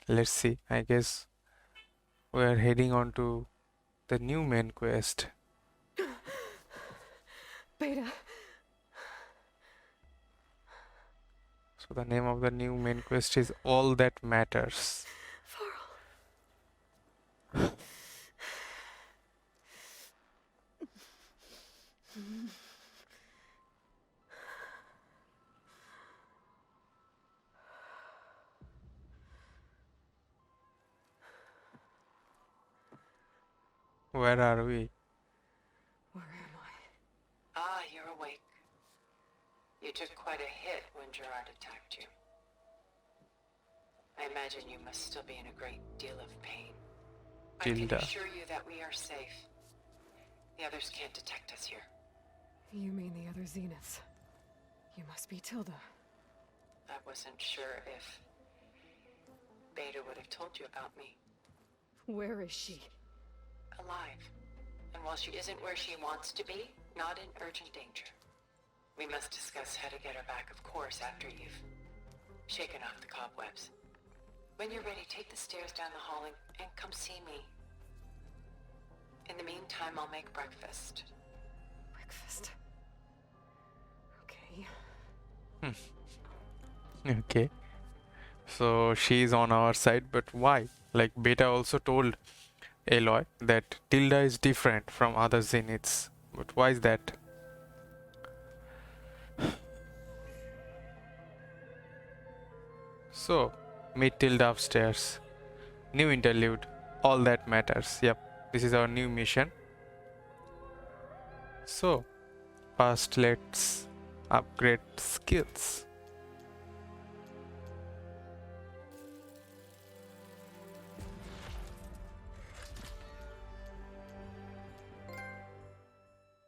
Let's see. I guess we are heading on to the new main quest. Beta. So the name of the new main quest is All That Matters. Where are we? Where am I? Ah, you're awake. You took quite a hit when Gerard attacked you. I imagine you must still be in a great deal of pain. I can Tilda. assure you that we are safe. The others can't detect us here. You mean the other Zeniths? You must be Tilda. I wasn't sure if Beta would have told you about me. Where is she? Alive. And while she isn't where she wants to be, not in urgent danger. We must discuss how to get her back, of course, after you've shaken off the cobwebs. When you're ready, take the stairs down the hall and come see me. In the meantime, I'll make breakfast. Breakfast. Okay. Okay. So she's on our side, but why? Like Beta also told Aloy that Tilda is different from other Zeniths. But why is that? So, meet Tilda upstairs. New interlude. All That Matters. Yep, this is our new mission. So, first let's upgrade skills.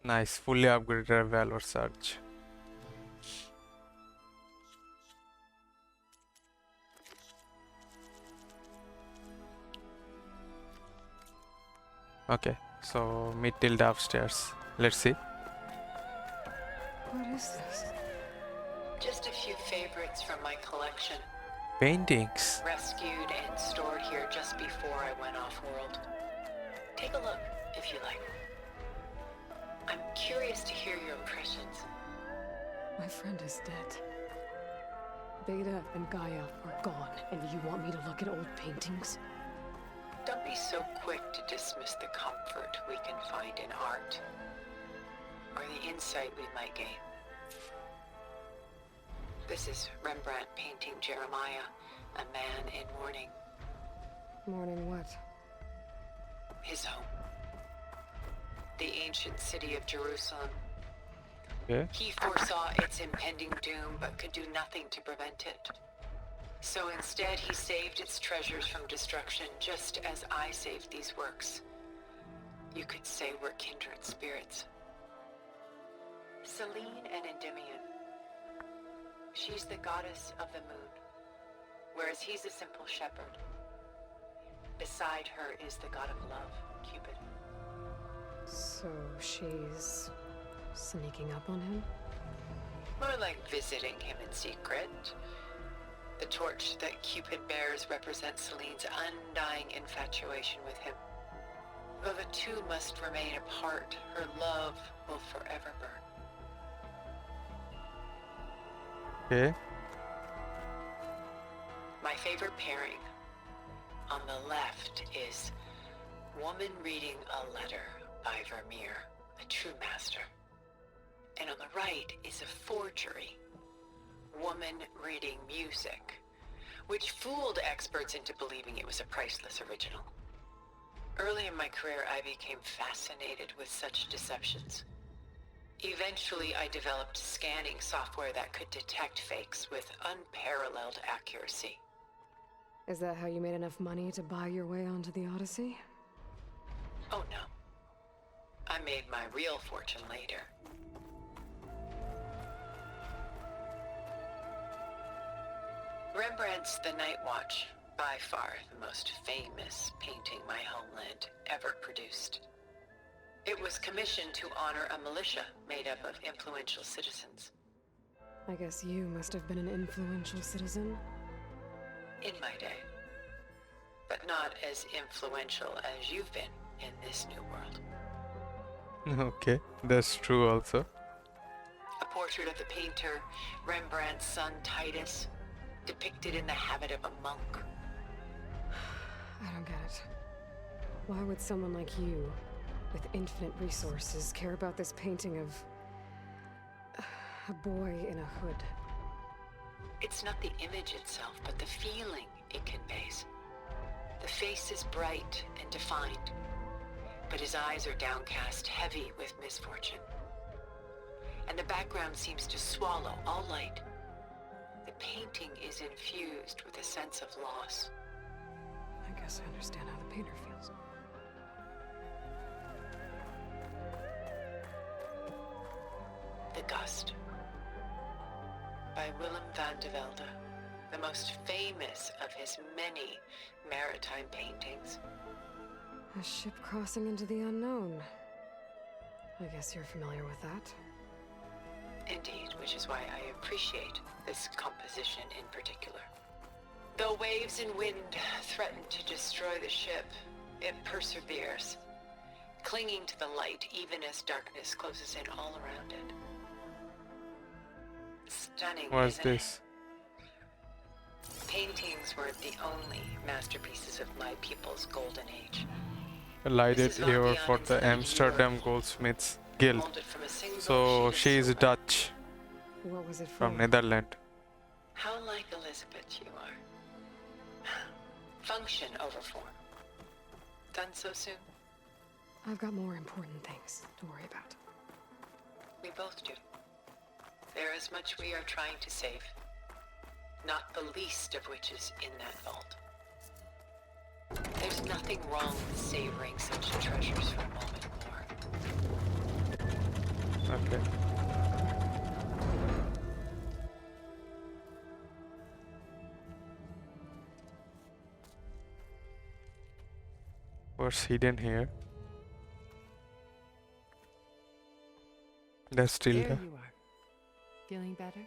Nice, fully upgraded Valor Surge. Okay, so meet Tilda upstairs. Let's see. What is this? Just a few favorites from my collection. Paintings. Rescued and stored here just before I went off-world. Take a look, if you like. I'm curious to hear your impressions. My friend is dead. Beta and Gaia are gone, and you want me to look at old paintings? Don't be so quick to dismiss the comfort we can find in art, or the insight we might gain. This is Rembrandt painting Jeremiah, a man in mourning. Mourning what? His home. The ancient city of Jerusalem. Okay. He foresaw its impending doom, but could do nothing to prevent it. So instead, he saved its treasures from destruction, just as I saved these works. You could say we're kindred spirits. Selene and Endymion. She's the goddess of the moon, whereas he's a simple shepherd. Beside her is the god of love, Cupid. So she's sneaking up on him? More like visiting him in secret. The torch that Cupid bears represents Selene's undying infatuation with him. Though the two must remain apart, her love will forever burn. Okay. My favorite pairing on the left is woman reading a letter by Vermeer, a true master. And on the right is a forgery, woman reading music, which fooled experts into believing it was a priceless original. Early in my career, I became fascinated with such deceptions. Eventually, I developed scanning software that could detect fakes with unparalleled accuracy. Is that how you made enough money to buy your way onto the Odyssey? Oh no. I made my real fortune later. Rembrandt's The Night Watch, by far the most famous painting my homeland ever produced. It was commissioned to honor a militia made up of influential citizens. I guess you must have been an influential citizen. In my day. but not as influential as you've been in this new world. Okay, that's true also. A portrait of the painter Rembrandt's son Titus, depicted in the habit of a monk. I don't get it. Why would someone like you, with infinite resources, care about this painting of a boy in a hood? It's not the image itself, but the feeling it conveys. The face is bright and defined, but his eyes are downcast, heavy with misfortune. And the background seems to swallow all light. The painting is infused with a sense of loss. I guess I understand how the painter feels. The Gust, by Willem van de Velde, the most famous of his many maritime paintings. A ship crossing into the unknown. I guess you're familiar with that. Indeed, which is why I appreciate this composition in particular. Though waves and wind threaten to destroy the ship, it perseveres, clinging to the light even as darkness closes in all around it. Stunning, What's isn't it? this? Paintings weren't the only masterpieces of my people's golden age. A lighted This is ear Vivian for in the 70 Amsterdam euros. Goldsmiths Guild. Molded from a single So sheet of she is silver. Dutch What was it from for? Netherlands. How like Elizabeth you are. Function over form. Done so soon? I've got more important things to worry about. We both do. There is much we are trying to save. Not the least of which is in that vault. There's nothing wrong with savoring such treasures for a moment more. Okay. What's hidden here? That's There Tilda. you are. Feeling better?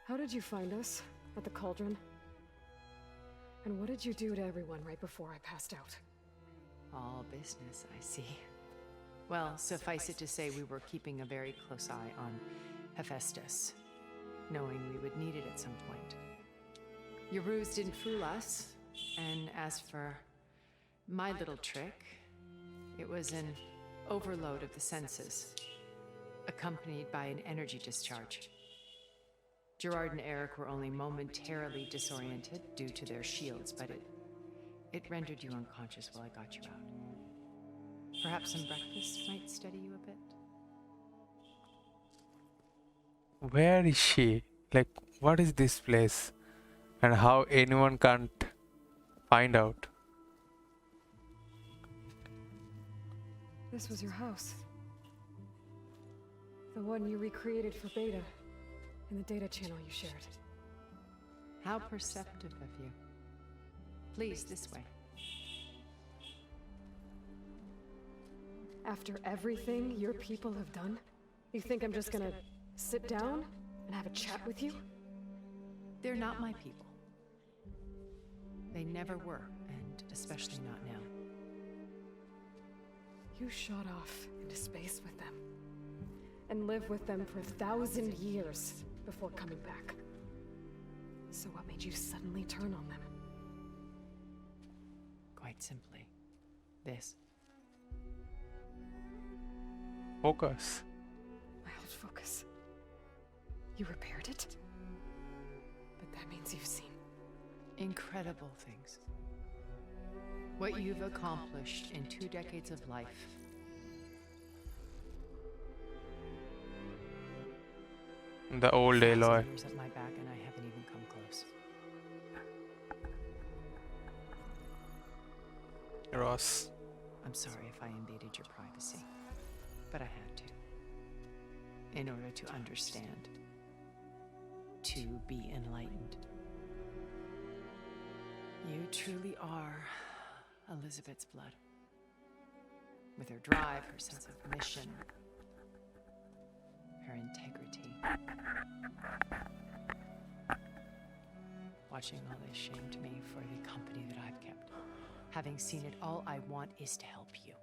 How did you find us? At the cauldron? And what did you do to everyone right before I passed out? All business, I see. Well, suffice it to say we were keeping a very close eye on Hephaestus, knowing we would need it at some point. Your ruse didn't fool us, and as for my little trick, it was an overload of the senses, accompanied by an energy discharge. Gerard and Eric were only momentarily disoriented due to their shields, but it rendered you unconscious while I got you out. Perhaps some breakfast might steady you a bit? Where is she? Like, what is this place? And how anyone can't find out? This was your house. The one you recreated for Beta, in the data channel you shared. How perceptive of you. Please, this way. After everything your people have done, you think I'm just gonna sit down and have a chat with you? They're not my people. They never were, and especially not now. You shot off into space with them, and lived with them for 1,000 years before coming back. So what made you suddenly turn on them? Quite simply, this. Focus. My old focus. You repaired it? But that means you've seen. Incredible things. What you've accomplished in 2 decades of life. The old 1,000 Aloy. years at my back, and I haven't even come close. Ross. I'm sorry if I invaded your privacy, but I had to. In order to understand. To be enlightened. You truly are Elizabeth's blood. With her drive, her sense of mission, her integrity. Watching all this shamed me for the company that I've kept. Having seen it all, I want is to help you.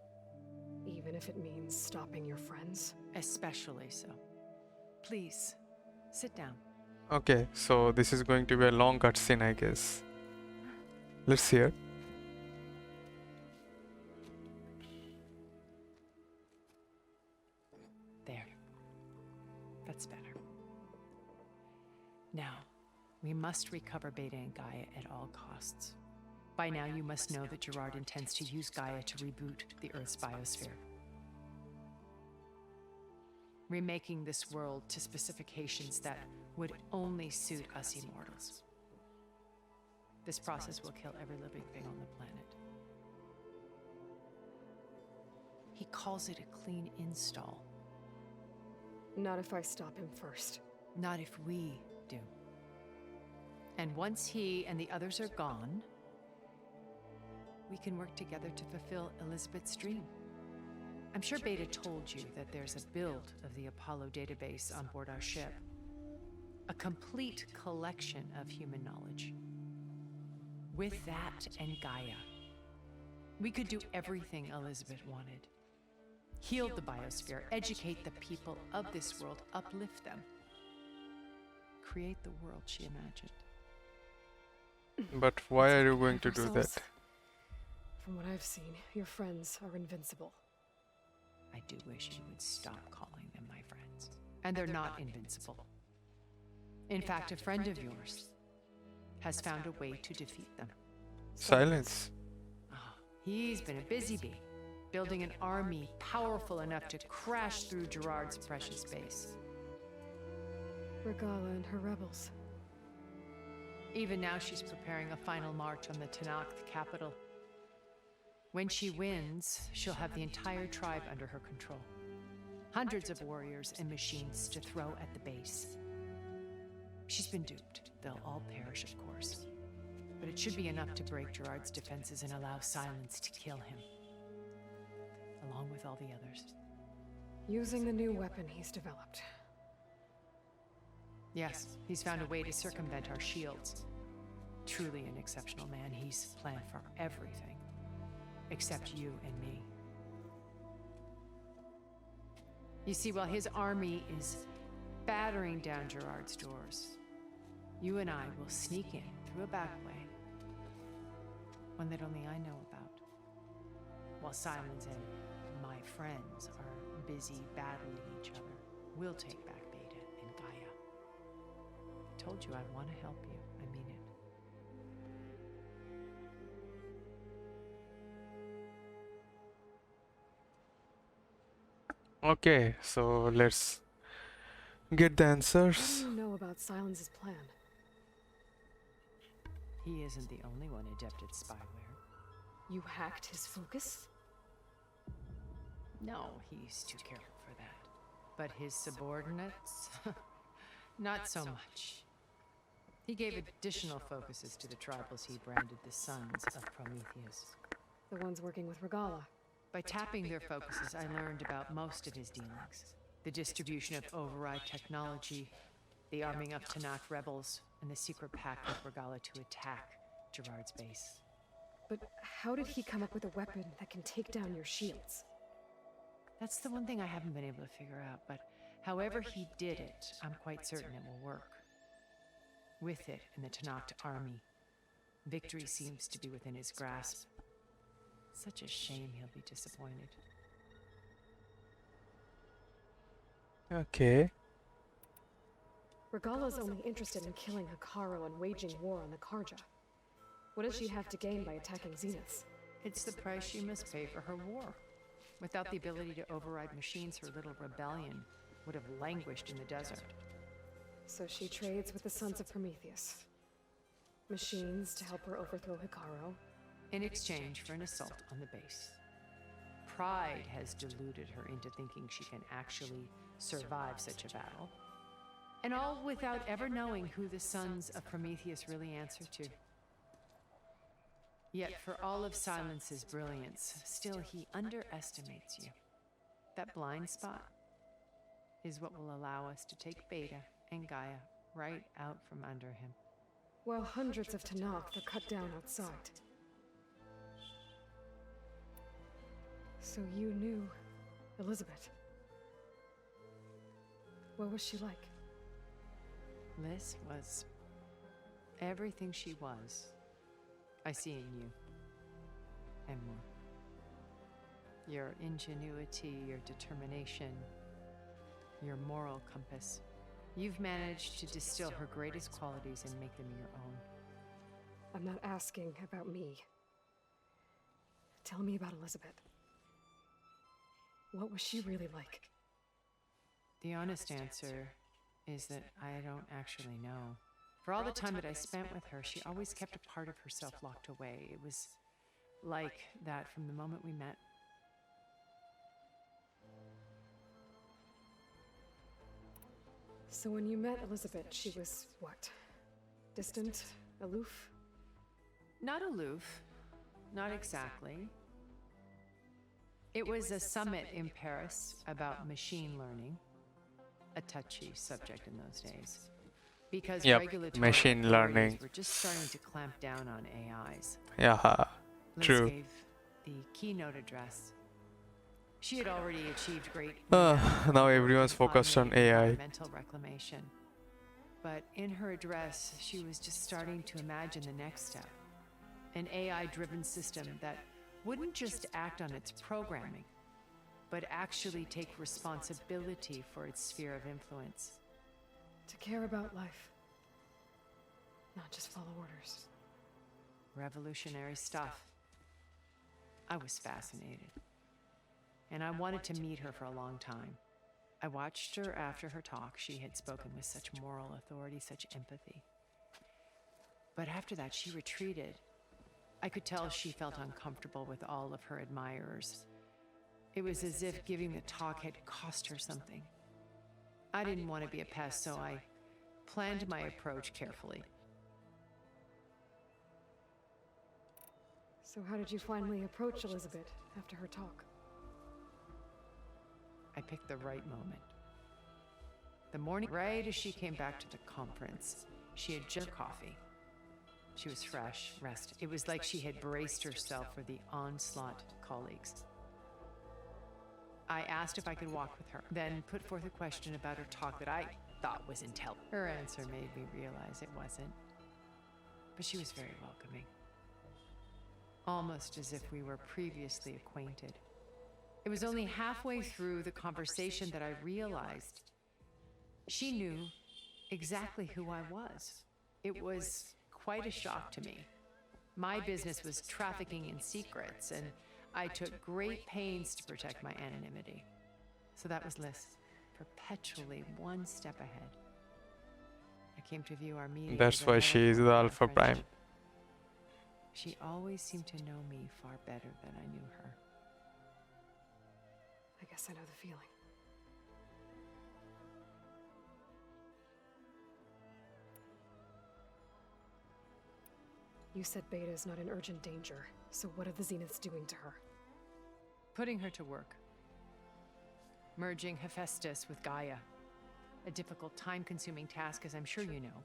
Even if it means stopping your friends? Especially so. Please, sit down. Okay, so this is going to be a long cutscene, I guess. Let's hear. There. That's better. Now, we must recover Beta and Gaia at all costs. By now, you must know that Gerard intends to use Gaia to reboot the Earth's biosphere. Remaking this world to specifications that would only suit us immortals. This process will kill every living thing on the planet. He calls it a clean install. Not if I stop him first. Not if we do. And once he and the others are gone, we can work together to fulfill Elizabeth's dream. I'm sure Beta told you that there's a build of the Apollo database on board our ship. A complete collection of human knowledge. With that and Gaia, we could do everything Elizabeth wanted. Heal the biosphere, educate the people of this world, uplift them. Create the world she imagined. But why are you going to do that? Reversals? From what I've seen, your friends are invincible. I do wish you would stop calling them my friends. And they're not invincible. In fact, a friend of yours has found a way to defeat them. Silence. Oh, he's been a busy bee, building an army powerful enough to crash through Gerard's precious base. Regala and her rebels. Even now, she's preparing a final march on the Tanakh capital. When she wins, she'll have the entire tribe under her control. Hundreds of warriors and machines to throw at the base. She's been duped. They'll all perish, of course. But it should be enough to break Gerard's defenses and allow Silence to kill him. Along with all the others. Using the new weapon he's developed. Yes, he's found a way to circumvent our shields. Truly an exceptional man. He's planned for everything. Except you and me. You see, while his army is battering down Gerard's doors, you and I will sneak in through a back way. One that only I know about. While Silence and my friends are busy battling each other, we'll take back Beta and Gaia. I told you I want to help you. I mean it. Okay, so let's get the What answers. do you know about Silence's plan? He isn't the only one adept at spyware. You hacked his focus? No, he's too careful for that. But his subordinates? Not so much. He gave additional focuses to the tribals he branded the Sons of Prometheus. The ones working with Regala. By tapping their focuses, I learned about most of his dealings. The distribution of override technology, the arming of Tanakh rebels, and the secret pact with Regala to attack Gerard's base. But how did he come up with a weapon that can take down your shields? That's the one thing I haven't been able to figure out, but however he did it, I'm quite certain it will work. With it and the Tanakh army, victory seems to be within his grasp. Such a shame he'll be disappointed. Okay. Regala's only interested in killing Hikaru and waging war on the Karja. What does she have to gain by attacking Zenith? It's the price she must pay for her war. Without the ability to override machines, her little rebellion would have languished in the desert. So she trades with the Sons of Prometheus. Machines to help her overthrow Hikaru. In exchange for an assault on the base. Pride has deluded her into thinking she can actually survive such a battle. And all without ever knowing who the Sons of Prometheus really answer to. Yet for all of Silence's brilliance, still he underestimates you. That blind spot is what will allow us to take Beta and Gaia right out from under him. While hundreds of Tanakh are cut down outside. So you knew Elizabeth. What was she like? Liz was everything she was. I see in you. And more. Your ingenuity, your determination, your moral compass. You've managed to distill her greatest qualities and make them your own. I'm not asking about me. Tell me about Elizabeth. What was she really like? The honest answer is that I don't actually know. For all the time that I spent with her, she always kept a part of herself locked away. It was like that from the moment we met. So when you met Elizabeth, she was what? Distant? Aloof? Not aloof. Not exactly. It was a summit in Paris about machine learning. A touchy subject in those days. Because Yep, regulatory machine authorities learning. were just starting to clamp down on AIs. Yeah, Liz true. gave the keynote address. She had already achieved great Now everyone's focused on automating AI. environmental reclamation. But in her address, she was just starting to imagine the next step. An AI-driven system that wouldn't just act on its programming, but actually take responsibility for its sphere of influence. To care about life. Not just follow orders. Revolutionary stuff. I was fascinated. And I wanted to meet her for a long time. I watched her after her talk. She had spoken with such moral authority, such empathy. But after that, she retreated. I could tell she felt uncomfortable with all of her admirers. It was as if giving the talk had cost her something. I didn't want to be a pest, so I planned my approach carefully. So how did you finally approach Elizabeth after her talk? I picked the right moment. The morning right as she came back to the conference, she had just coffee. She was fresh, rested. It was like she had braced herself for the onslaught of colleagues. I asked if I could walk with her, then put forth a question about her talk that I thought was intelligent. Her answer made me realize it wasn't. But she was very welcoming. Almost as if we were previously acquainted. It was only halfway through the conversation that I realized she knew exactly who I was. It was quite a shock to me. My business was trafficking in secrets, and I took great pains to protect my anonymity. So that was Liz, perpetually one step ahead. I came to view our meeting. That's why she is the Alpha Prime. She always seemed to know me far better than I knew her. I guess I know the feeling. You said Beta is not in urgent danger, so what are the Zeniths doing to her? Putting her to work. Merging Hephaestus with Gaia. A difficult, time-consuming task, as I'm sure you know.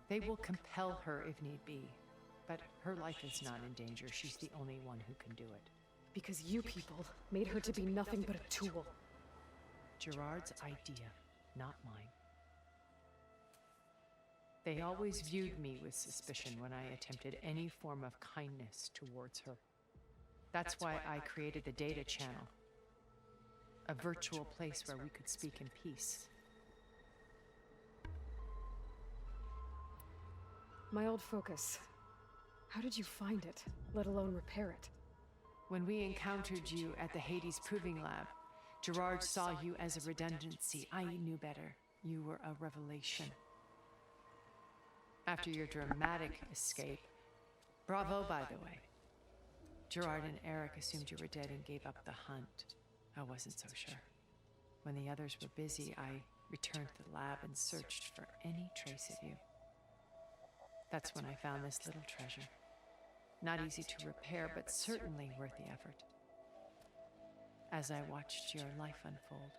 They will compel her if need be. But her life is not in danger. She's the only one who can do it. Because you people made her to be nothing but a tool. Gerard's idea, not mine. They always viewed me with suspicion when I attempted any form of kindness towards her. That's why I created the data channel. A virtual place where we could speak in peace. My old focus. How did you find it, let alone repair it? When we encountered you at the Hades Proving Lab, Gerard saw you as a redundancy. I knew better. You were a revelation. After your dramatic escape, bravo, by the way. Gerard and Eric assumed you were dead and gave up the hunt. I wasn't so sure. When the others were busy, I returned to the lab and searched for any trace of you. That's when I found this little treasure. Not easy to repair, but certainly worth the effort. As I watched your life unfold,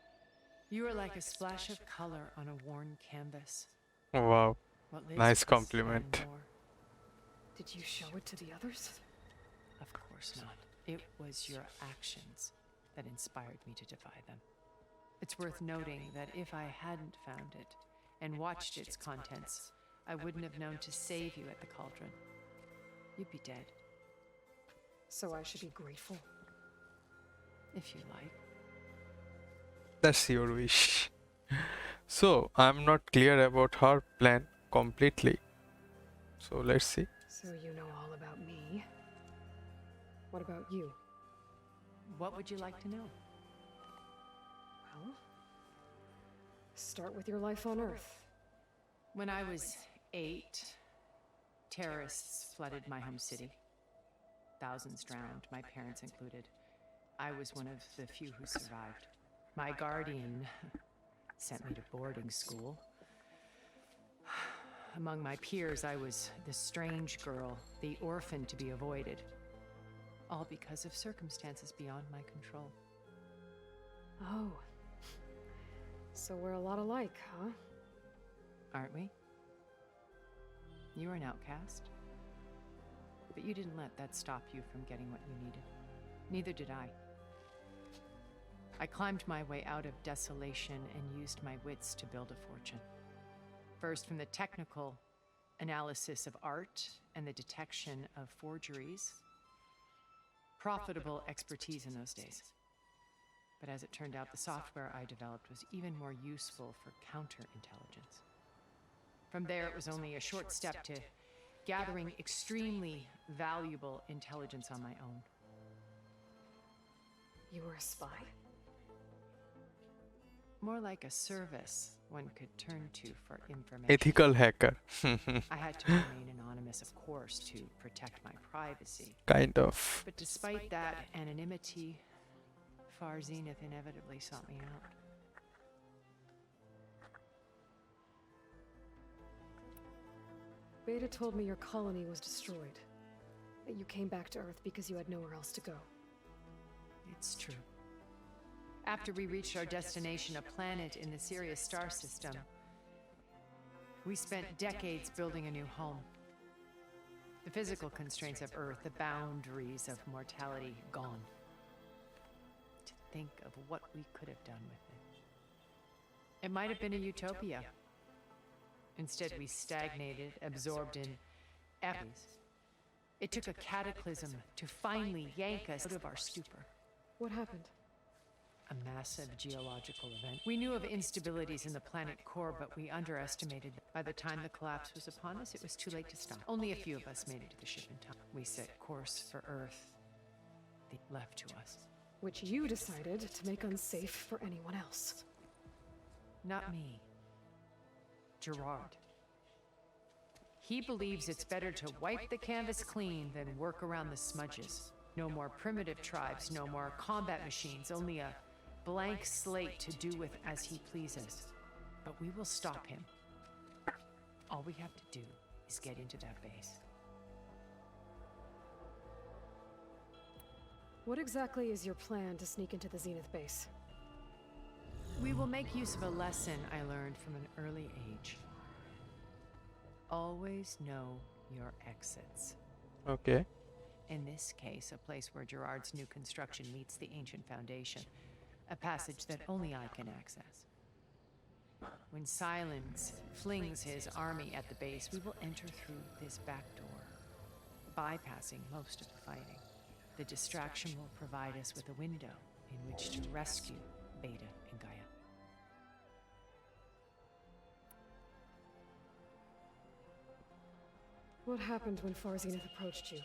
you were like a splash of color on a worn canvas. Wow, What Liz nice was compliment. and more. Did you show it to the others? Of course not. It was your actions. that inspired me to defy them. It's worth noting that if I hadn't found it and watched its contents, I wouldn't have known to save you at the cauldron. You'd be dead. So I should be grateful. If you like. That's your wish. So, I'm not clear about her plan completely. So, let's see. So you know all about me. What about you? What would you like to know? Well, start with your life on Earth. When I was 8, terrorists flooded my home city. Thousands drowned, my parents included. I was one of the few who survived. My guardian sent me to boarding school. Among my peers, I was the strange girl, the orphan to be avoided. All because of circumstances beyond my control. Oh. So we're a lot alike, huh? Aren't we? You were an outcast. But you didn't let that stop you from getting what you needed. Neither did I. I climbed my way out of desolation and used my wits to build a fortune. First, from the technical analysis of art and the detection of forgeries. Profitable expertise in those days. But as it turned out, the software I developed was even more useful for counterintelligence. From there, it was only a short step to gathering extremely valuable intelligence on my own. You were a spy? More like a service one could turn to for information. Ethical hacker. I had to remain anonymous, of course, to protect my privacy. Kind of. But despite that anonymity, Far Zenith inevitably sought me out. Beta told me your colony was destroyed. That you came back to Earth because you had nowhere else to go. It's true. After we reached our destination, a planet in the Sirius star system, we spent decades building a new home. The physical constraints of Earth, the boundaries of mortality, gone. To think of what we could have done with it. It might have been a utopia. Instead, we stagnated, absorbed in epics. It took a cataclysm to finally yank us out of our stupor. What happened? A massive geological event. We knew of instabilities in the planet core, but we underestimated. By the time the collapse was upon us, it was too late to stop. Only a few of us made it to the ship in time. We set course for Earth. They left to us. Which you decided to make unsafe for anyone else. Not me. Gerard. He believes it's better to wipe the canvas clean than work around the smudges. No more primitive tribes, no more combat machines, only a blank slate to do with as he pleases. But we will stop him. All we have to do is get into that base. What exactly is your plan to sneak into the Zenith base? We will make use of a lesson I learned from an early age. Always know your exits. Okay. In this case, a place where Gerard's new construction meets the ancient foundation. A passage that only I can access. When Silence flings his army at the base, we will enter through this back door, bypassing most of the fighting. The distraction will provide us with a window in which to rescue Beta and Gaia. What happened when Far Zenith approached you?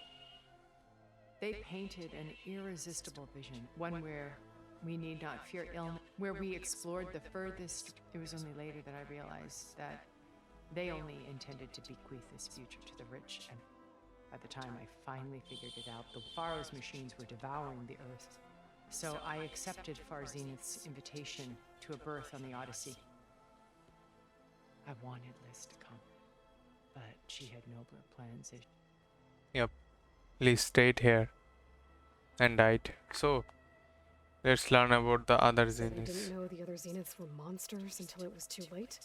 They painted an irresistible vision, one where we need not fear illness, where we explored the furthest. It was only later that I realized that they only intended to bequeath this future to the rich, and by the time I finally figured it out, the Pharaoh's machines were devouring the Earth. So I accepted Far Zenith's invitation to a birth on the Odyssey. I wanted Liz to come, but she had nobler plans. Yep. Liz stayed here and died. So, let's learn about the other So you Zeniths. didn't know the other Zeniths were monsters until it was too late?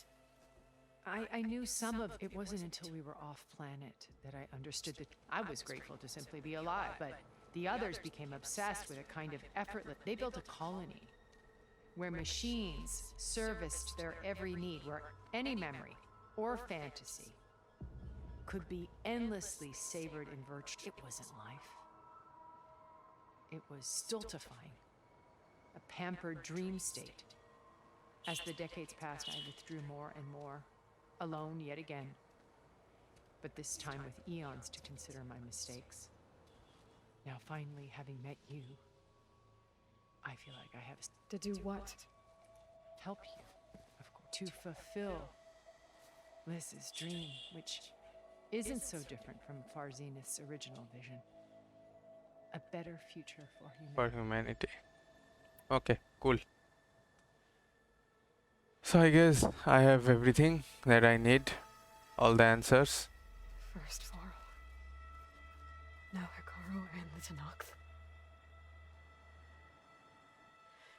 I knew some of it. Wasn't until we were off planet that I understood that I was grateful to simply be alive, but The others became obsessed with a kind of effortless. They built a colony where machines serviced their every need, where any memory or fantasy could be endlessly savored in virtue. It wasn't life. It was stultifying, a pampered dream state. As the decades passed, I withdrew more and more, alone yet again, but this time with eons to consider my mistakes. Now finally, having met you, I feel like I have To do what? help you, of course, to fulfill Liz's dream, which isn't so different from Far Zenith's original vision. A better future for For humanity. humanity. Okay, cool. So I guess I have everything that I need, all the answers. First Varl. Now Hikaru and the Tenakth.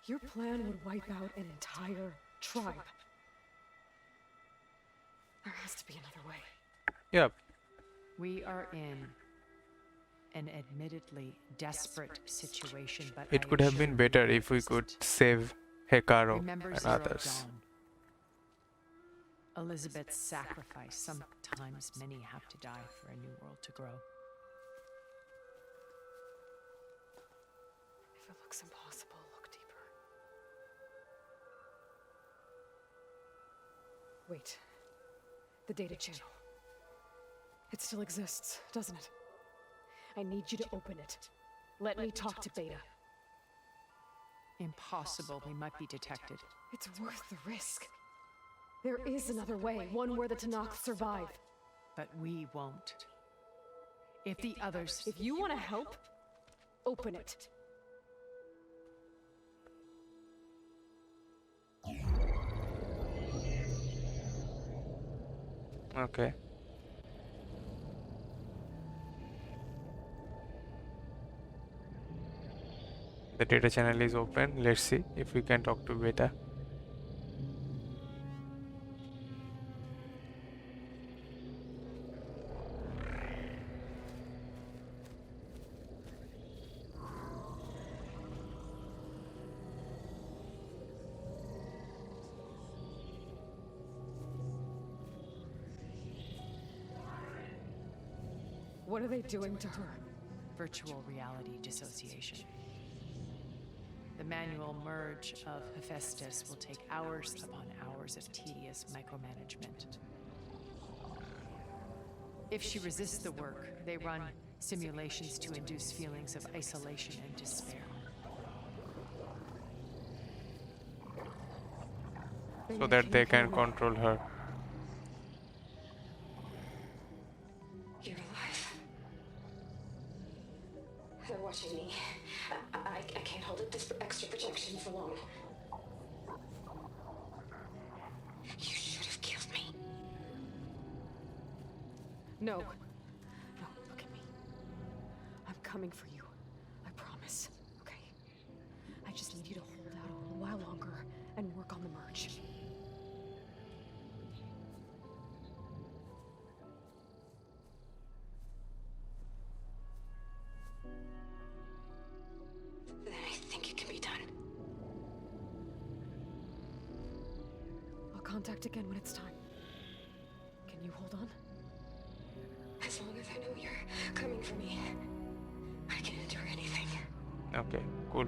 Your plan would wipe out an entire tribe. There has to be another way. Yep. We are in an admittedly desperate situation, but It I could have assure been you better we if we could exist. save Hekaru Remember and Zero others. Dawn. Elizabeth's sacrifice. Sometimes many have to die for a new world to grow. If it looks impossible, look deeper. Wait. The data channel. It still exists, doesn't it? I need you to open it. Let me talk to Beta. Impossible. We might be detected. It's worth the risk. There is another way, one where the Tenakth survive. But we won't. If the others... If you want to help, open it. Okay. The data channel is open. Let's see if we can talk to Beta. What are they doing to her? Virtual reality dissociation. The manual merge of Hephaestus will take hours upon hours of tedious micromanagement. If she resists the work, they run simulations to induce feelings of isolation and despair. So that they can control her. You're alive. They're watching me. I can't hold up this extra projection for long. You should have killed me. No. No, look at me. I'm coming for you. I promise. Okay? I just need you to hold out a little while longer and work on the merge. Then I think it can be done. I'll contact again when it's time. Can you hold on? As long as I know you're coming for me, I can endure anything. Okay, cool.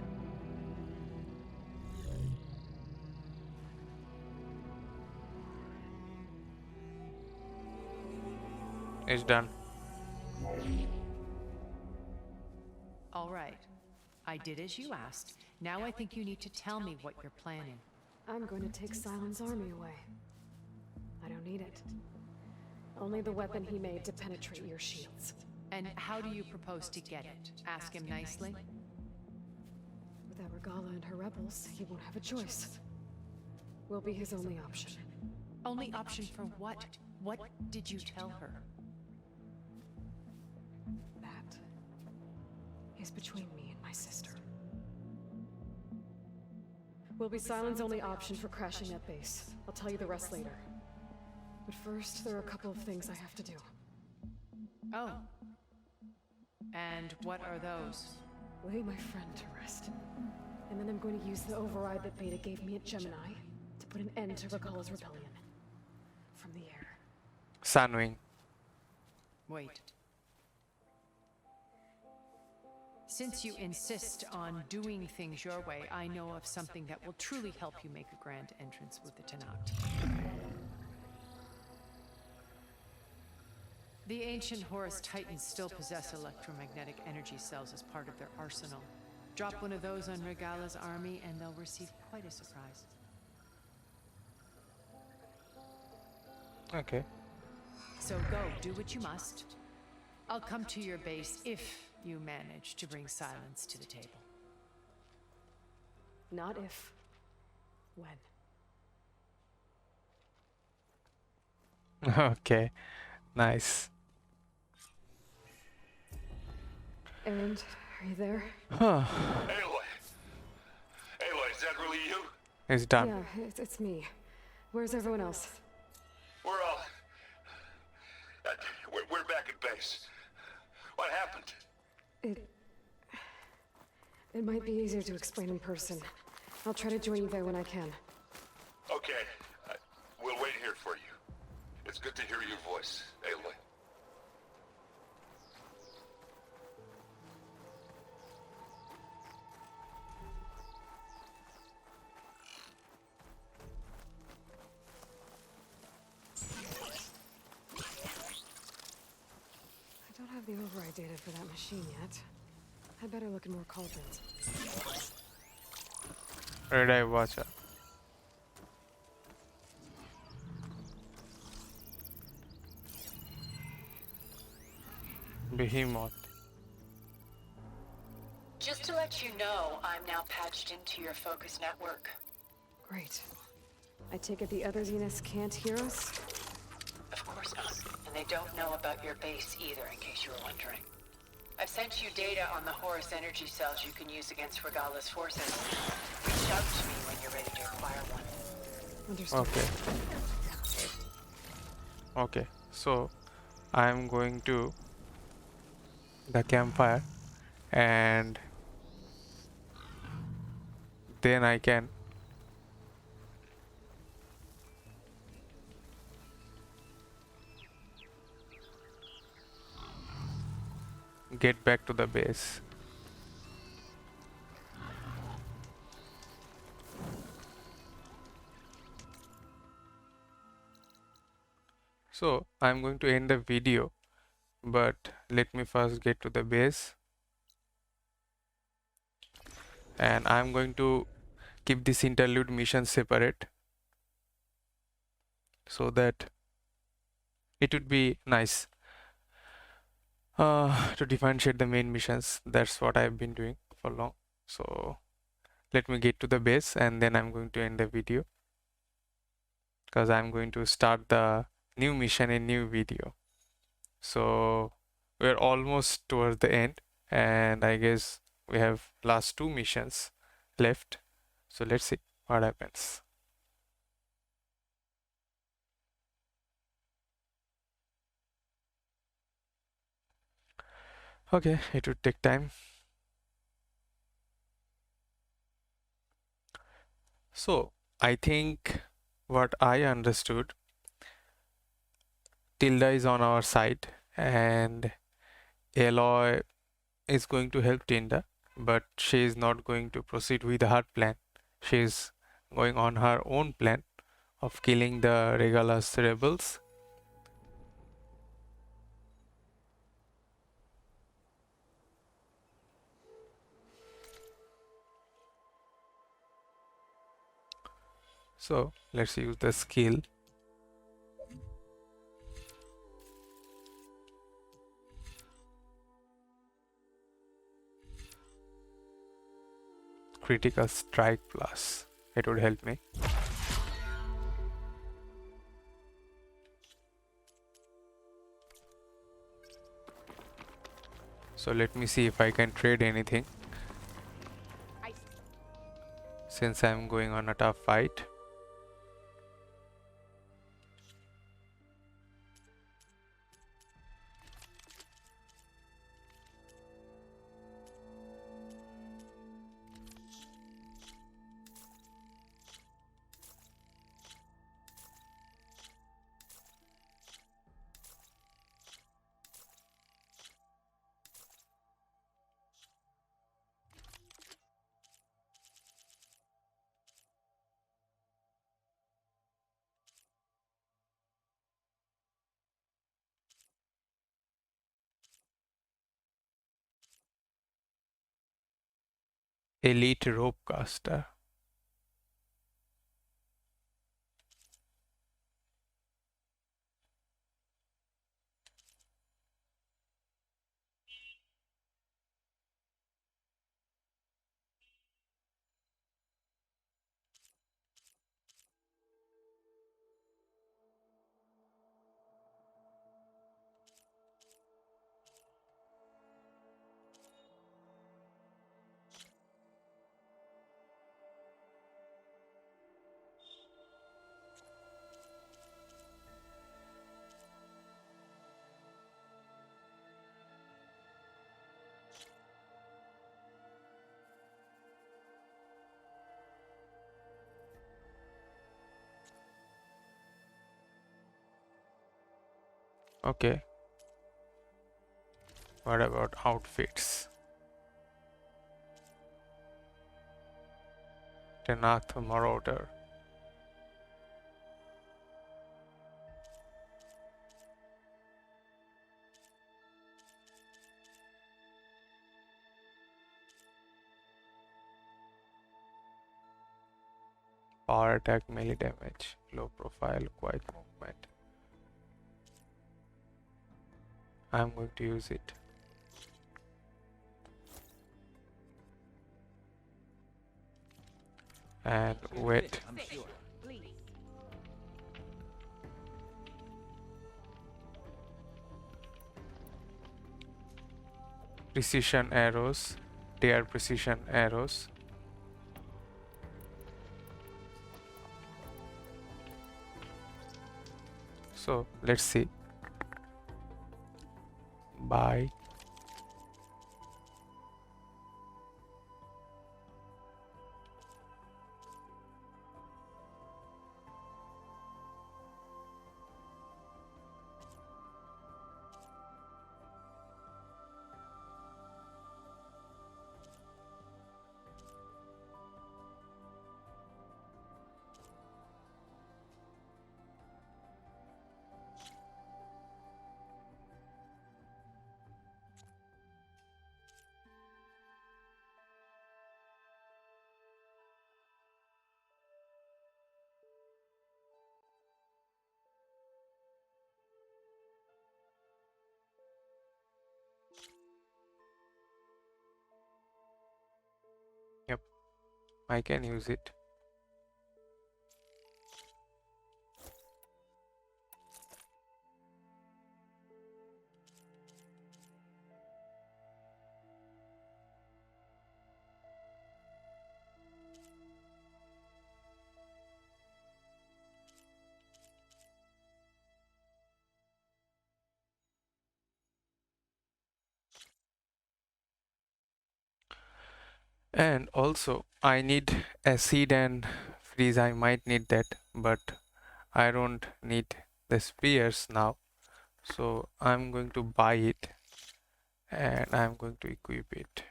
It's done. All right. I did as you asked. Now I think you need to tell me what you're planning. I'm going to take Silent's army away. I don't need it. Only the weapon he made to penetrate your shields. And how do you propose to get it? Ask him nicely? Without Regala and her rebels, he won't have a choice. We'll be his only option. Only option for what? What did you tell her? That is between me and my sister. Will be Silent's only option for crashing that base. I'll tell you the rest later. But first, there are a couple of things I have to do. Oh. And what are those? Lay my friend to rest. And then I'm going to use the override that Beta gave me at Gemini to put an end to Regalla's rebellion. From the air. Sunwing. Wait. Since you insist on doing things your way, I know of something that will truly help you make a grand entrance with the Tenat. The ancient Horus Titans still possess electromagnetic energy cells as part of their arsenal. Drop one of those on Regalla's army and they'll receive quite a surprise. Okay. So go, do what you must. I'll come to your base if you manage to bring silence to the table. Not if. When. Okay. Nice. And are you there? Huh. Aloy! Aloy, is that really you? It's done. Yeah, it's me. Where's everyone else? We're all... we're back at base. What happened? It might be easier to explain in person. I'll try to join you there when I can. Okay. We'll wait here for you. It's good to hear your voice, Aloy. I don't have the override data for that machine yet. I'd better look in more cauldrons. Red Eye Watcher. Behemoth. Just to let you know, I'm now patched into your focus network. Great. I take it the other Zeniths can't hear us? Of course not. And they don't know about your base either, in case you were wondering. I've sent you data on the Horus energy cells you can use against Regalla's forces. Reach out to me when you're ready to acquire one. Understood. Okay. Okay. So I'm going to the campfire and then I can get back to the base. So I'm going to end the video, but let me first get to the base, and I'm going to keep this interlude mission separate so that it would be nice to differentiate the main missions. That's what I've been doing for long. So let me get to the base and then I'm going to end the video, because I'm going to start the new mission in new video. So we're almost towards the end and I guess we have last two missions left. So let's see what happens. Okay, it would take time. So I think what I understood, Tilda is on our side and Aloy is going to help Tilda, but she is not going to proceed with her plan. She is going on her own plan of killing the Regalla's rebels. So let's use the skill. Critical strike plus. It would help me. So let me see if I can trade anything, since I'm going on a tough fight. Elite rope caster. Okay. What about outfits? Tenath Marauder. Power attack, melee damage, low profile, quiet movement. I'm going to use it. And wait. Precision arrows, tear precision arrows. So let's see. Buy. Yep, I can use it. And also I need acid and freeze. I might need that, but I don't need the spears now. So I'm going to buy it and I'm going to equip it.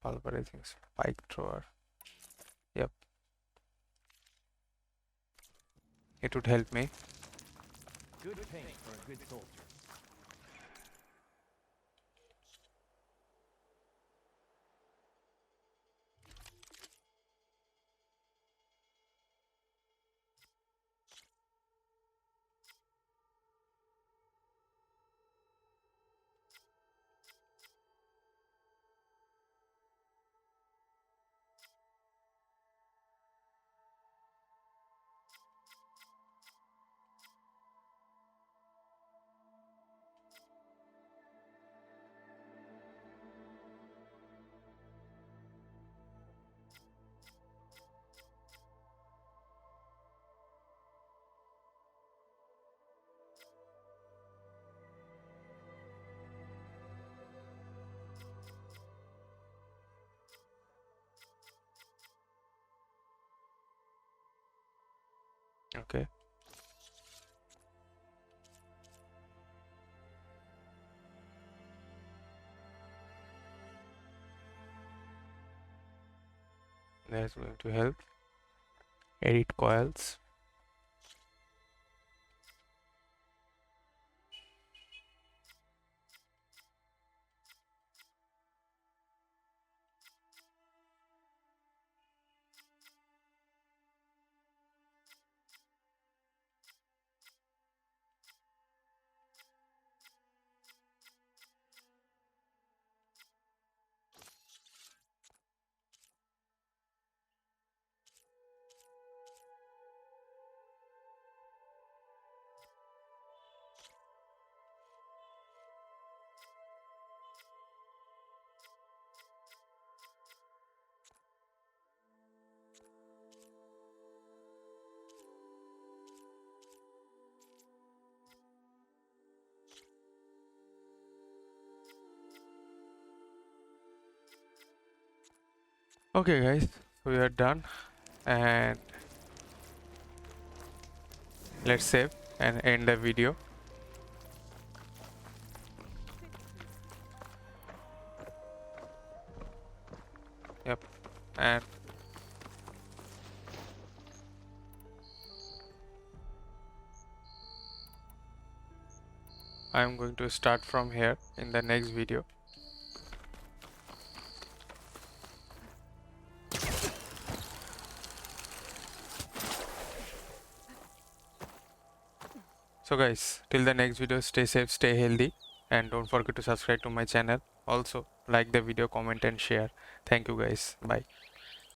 Pulverizing spike thrower. Yep. It would help me. Good paint for a good soldier. Okay. That's going to help. Edit coils. Okay guys, so we are done, and let's save and end the video. Yep, and I'm going to start from here in the next video. So guys, till the next video, stay safe, stay healthy, and don't forget to subscribe to my channel. Also, like the video, comment and share. Thank you guys. Bye.